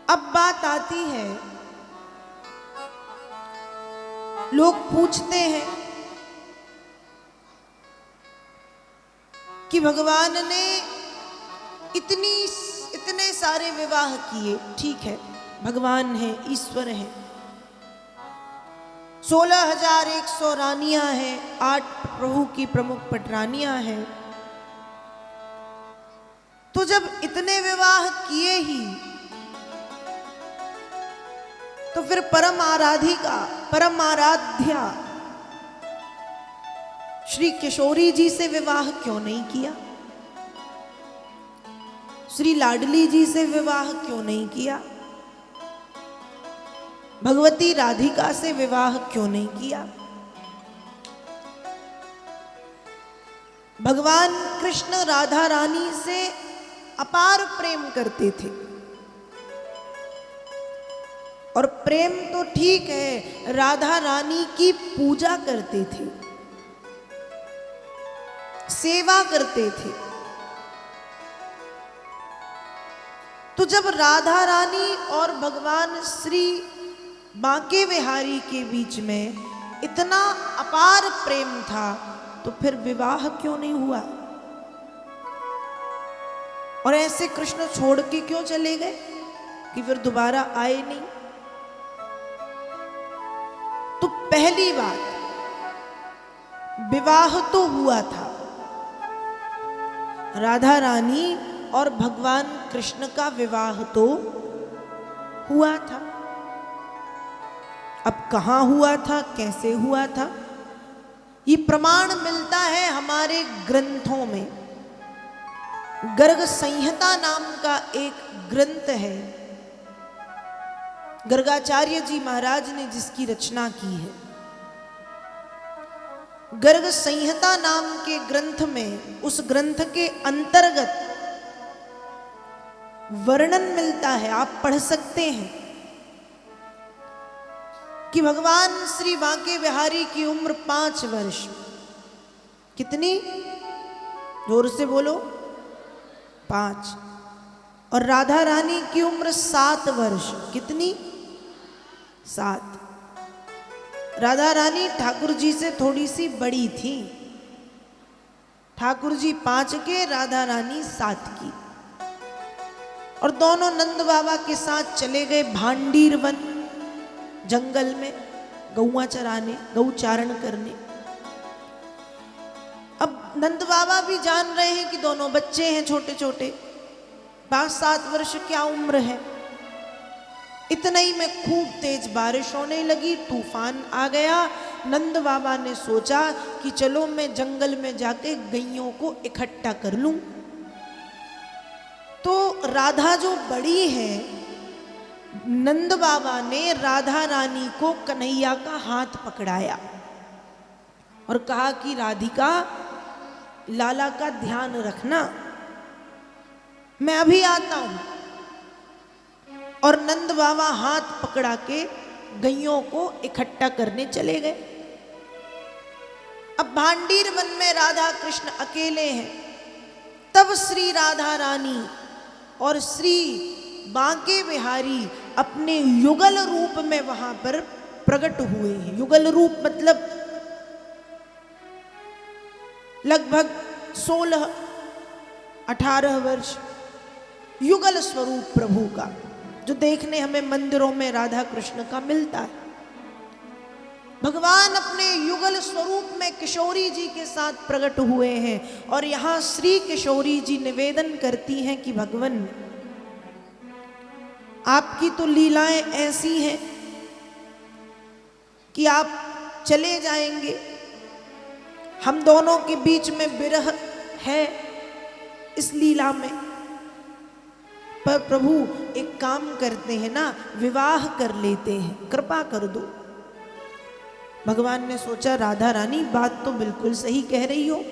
अब बात आती है, लोग पूछते हैं कि भगवान ने इतने सारे विवाह किए, ठीक है, भगवान है, ईश्वर है, 16,100 रानियां हैं, 8 प्रभु की प्रमुख पटरानियां हैं, तो जब इतने विवाह किए ही तो फिर परम आराधिका, परम आराध्या श्री किशोरी जी से विवाह क्यों नहीं किया? श्री लाडली जी से विवाह क्यों नहीं किया? भगवती राधिका से विवाह क्यों नहीं किया? भगवान कृष्ण राधा रानी से अपार प्रेम करते थे, और प्रेम तो ठीक है, राधा रानी की पूजा करते थे, सेवा करते थे। तो जब राधा रानी और भगवान श्री बांके बिहारी के बीच में इतना अपार प्रेम था, तो फिर विवाह क्यों नहीं हुआ? और ऐसे कृष्ण छोड़ के क्यों चले गए कि फिर दोबारा आए नहीं? तो पहली बात, विवाह तो हुआ था, राधा रानी और भगवान कृष्ण का विवाह तो हुआ था। अब कहां हुआ था, कैसे हुआ था, ये प्रमाण मिलता है हमारे ग्रंथों में। गर्ग संहिता नाम का एक ग्रंथ है, गर्गाचार्य जी महाराज ने जिसकी रचना की है। गर्ग संहिता नाम के ग्रंथ में, उस ग्रंथ के अंतर्गत वर्णन मिलता है, आप पढ़ सकते हैं कि भगवान श्री बांके बिहारी की उम्र 5 वर्ष, कितनी, जोर से बोलो, 5, और राधा रानी की उम्र 7 वर्ष, कितनी, 7। राधा रानी ठाकुर जी से थोड़ी सी बड़ी थी, ठाकुर जी 5 के, राधा रानी 7 की, और दोनों नंद बाबा के साथ चले गए भांडीर वन, जंगल में गौआ चराने, गौचारण करने। अब नंद बाबा भी जान रहे हैं कि दोनों बच्चे हैं छोटे छोटे, 5-7 वर्ष क्या उम्र है। इतना ही में खूब तेज बारिश होने लगी, तूफान आ गया। नंद बाबा ने सोचा कि चलो मैं जंगल में जाके गैयों को इकट्ठा कर लूं। तो राधा जो बड़ी है, नंद बाबा ने राधा रानी को कन्हैया का हाथ पकड़ाया और कहा कि राधिका, लाला का ध्यान रखना, मैं अभी आता हूं। और नंद बाबा हाथ पकड़ा के गैयों को इकट्ठा करने चले गए। अब भांडीर वन में राधा कृष्ण अकेले हैं। तब श्री राधा रानी और श्री बांके बिहारी अपने युगल रूप में वहां पर प्रकट हुए हैं। युगल रूप मतलब लगभग 16-18 वर्ष, युगल स्वरूप प्रभु का, जो देखने हमें मंदिरों में राधा कृष्ण का मिलता है। भगवान अपने युगल स्वरूप में किशोरी जी के साथ प्रकट हुए हैं। और यहां श्री किशोरी जी निवेदन करती हैं कि भगवान, आपकी तो लीलाएं ऐसी हैं कि आप चले जाएंगे, हम दोनों के बीच में विरह है इस लीला में, पर प्रभु एक काम करते हैं ना, विवाह कर लेते हैं, कृपा कर दो। भगवान ने सोचा राधा रानी बात तो बिल्कुल सही कह रही हो,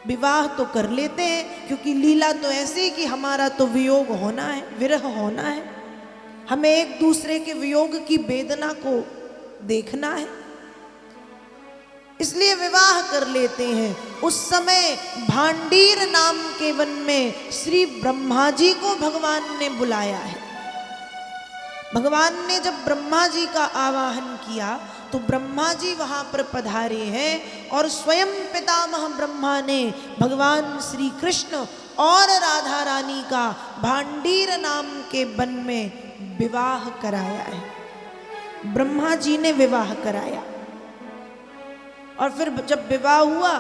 विवाह तो कर लेते हैं, क्योंकि लीला तो ऐसी कि हमारा तो वियोग होना है, विरह होना है, हमें एक दूसरे के वियोग की वेदना को देखना है। इसलिए विवाह कर लेते हैं। उस समय भांडीर नाम के वन में श्री ब्रह्मा जी को भगवान ने बुलाया है। भगवान ने जब ब्रह्मा जी का आवाहन किया तो ब्रह्मा जी वहां पर पधारे हैं और स्वयं पितामह ब्रह्मा ने भगवान श्री कृष्ण और राधा रानी का भांडीर नाम के वन में विवाह कराया है। ब्रह्मा जी ने विवाह कराया और फिर जब विवाह हुआ,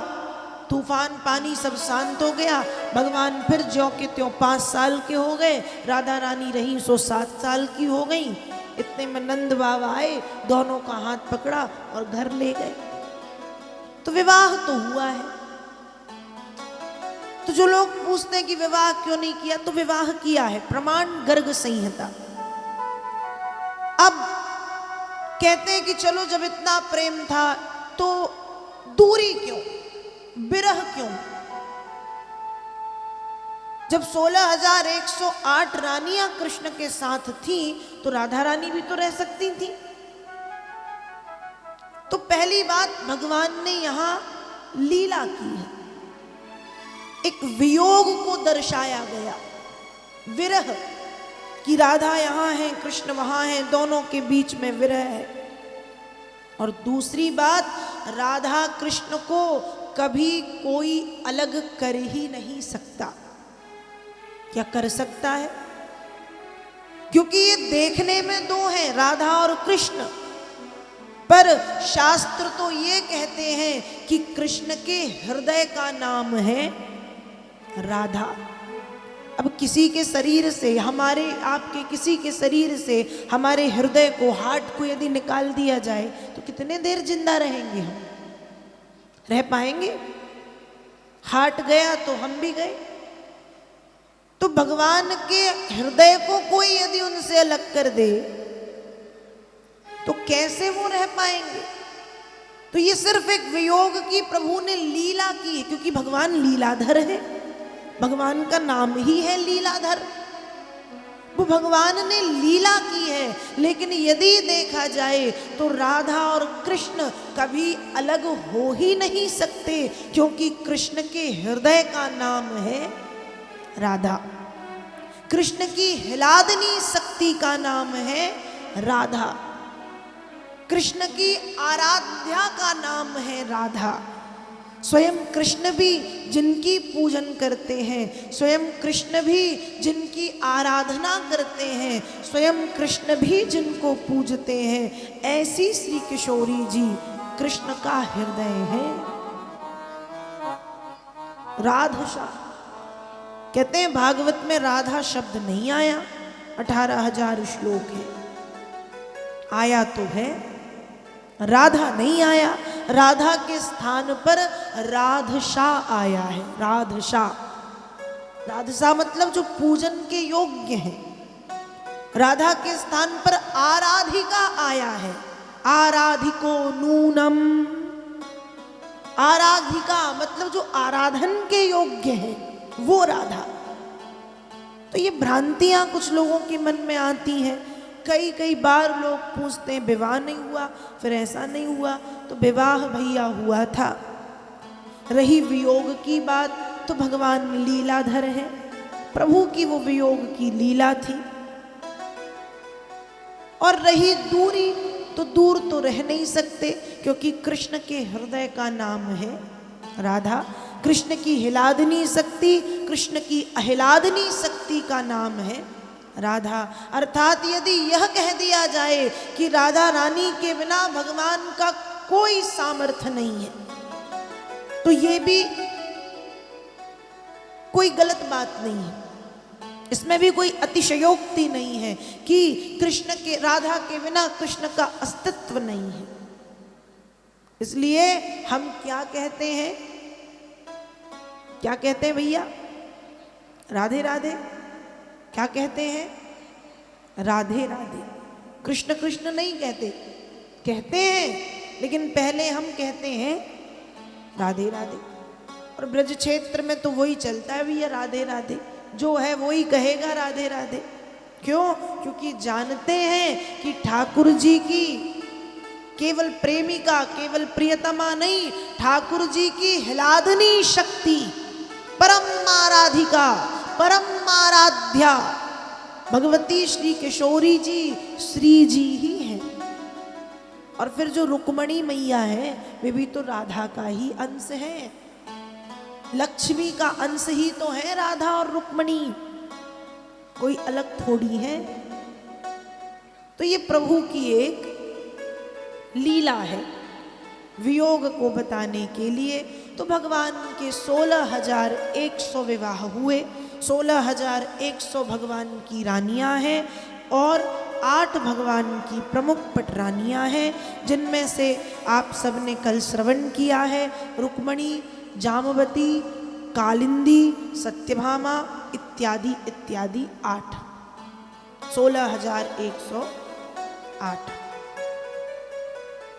तूफान पानी सब शांत हो गया। भगवान फिर ज्यों के त्यों 5 साल के हो गए, राधा रानी रही सो 7 साल की हो गई। इतने में नंद बाबा आए, दोनों का हाथ पकड़ा और घर ले गए। तो विवाह तो हुआ है। तो जो लोग पूछते हैं कि विवाह क्यों नहीं किया, तो विवाह किया है, प्रमाण गर्ग संहिता। अब कहते हैं कि चलो जब इतना प्रेम था तो दूरी क्यों, विरह क्यों? जब 16,108 रानियां कृष्ण के साथ थी तो राधा रानी भी तो रह सकती थी। तो पहली बात, भगवान ने यहां लीला की है, एक वियोग को दर्शाया गया, विरह कि राधा यहां है, कृष्ण वहां है, दोनों के बीच में विरह है। और दूसरी बात, राधा कृष्ण को कभी कोई अलग कर ही नहीं सकता। क्या कर सकता है? क्योंकि ये देखने में दो हैं, राधा और कृष्ण, पर शास्त्र तो ये कहते हैं कि कृष्ण के हृदय का नाम है राधा। अब किसी के शरीर से, हमारे आपके किसी के शरीर से हमारे हृदय को, हार्ट को यदि निकाल दिया जाए तो कितने देर जिंदा रहेंगे? हम रह पाएंगे? हार्ट गया तो हम भी गए। तो भगवान के हृदय को कोई यदि उनसे अलग कर दे तो कैसे वो रह पाएंगे? तो ये सिर्फ एक वियोग की प्रभु ने लीला की है, क्योंकि भगवान लीलाधर है, भगवान का नाम ही है लीलाधर। वो भगवान ने लीला की है। लेकिन यदि देखा जाए तो राधा और कृष्ण कभी अलग हो ही नहीं सकते, क्योंकि कृष्ण के हृदय का नाम है राधा, कृष्ण की हिलादनी शक्ति का नाम है राधा, कृष्ण की आराध्या का नाम है राधा। स्वयं कृष्ण भी जिनकी पूजन करते हैं, स्वयं कृष्ण भी जिनकी आराधना करते हैं, स्वयं कृष्ण भी जिनको पूजते हैं, ऐसी श्री किशोरी जी कृष्ण का हृदय है। राधा कहते हैं, भागवत में राधा शब्द नहीं आया, 18,000 श्लोक है, आया तो है, राधा नहीं आया। राधा के स्थान पर राधशा आया है। राधशा, राधशा मतलब जो पूजन के योग्य है। राधा के स्थान पर आराधिका आया है। आराधिको नूनम, आराधिका मतलब जो आराधन के योग्य है वो राधा। तो ये भ्रांतियां कुछ लोगों के मन में आती हैं। कई बार लोग पूछते हैं विवाह नहीं हुआ, फिर ऐसा नहीं हुआ, तो विवाह भैया हुआ था। रही वियोग की बात, तो भगवान लीलाधर है, प्रभु की वो वियोग की लीला थी। और रही दूरी, तो दूर तो रह नहीं सकते, क्योंकि कृष्ण के हृदय का नाम है राधा, कृष्ण की हिलादनी शक्ति, कृष्ण की अहिलादनी शक्ति का नाम है राधा। अर्थात यदि यह कह दिया जाए कि राधा रानी के बिना भगवान का कोई सामर्थ्य नहीं है, तो ये भी कोई गलत बात नहीं है, इसमें भी कोई अतिशयोक्ति नहीं है कि कृष्ण के, राधा के बिना कृष्ण का अस्तित्व नहीं है। इसलिए हम क्या कहते हैं, क्या कहते हैं भैया? राधे राधे। क्या कहते हैं? राधे राधे। कृष्ण कृष्ण नहीं कहते, कहते हैं, लेकिन पहले हम कहते हैं राधे राधे। और ब्रज क्षेत्र में तो वही चलता है भैया, राधे राधे, जो है वही कहेगा राधे राधे। क्यों? क्योंकि जानते हैं कि ठाकुर जी की केवल प्रेमिका, केवल प्रियतमा नहीं, ठाकुर जी की हिलाधनी शक्ति, परम आराधिका, परम आराध्या भगवती श्री किशोरी जी श्री जी ही हैं। और फिर जो रुक्मणी मैया है वे भी तो राधा का ही अंश है, लक्ष्मी का अंश ही तो है राधा और रुक्मणी, कोई अलग थोड़ी है। तो ये प्रभु की एक लीला है वियोग को बताने के लिए। तो भगवान के 16,100 विवाह हुए, 16,100 भगवान की रानियां हैं और 8 भगवान की प्रमुख पटरानियां हैं, जिनमें से आप सबने कल श्रवण किया है रुक्मणी, जामवती, कालिंदी, सत्यभामा इत्यादि इत्यादि 8, 16,108।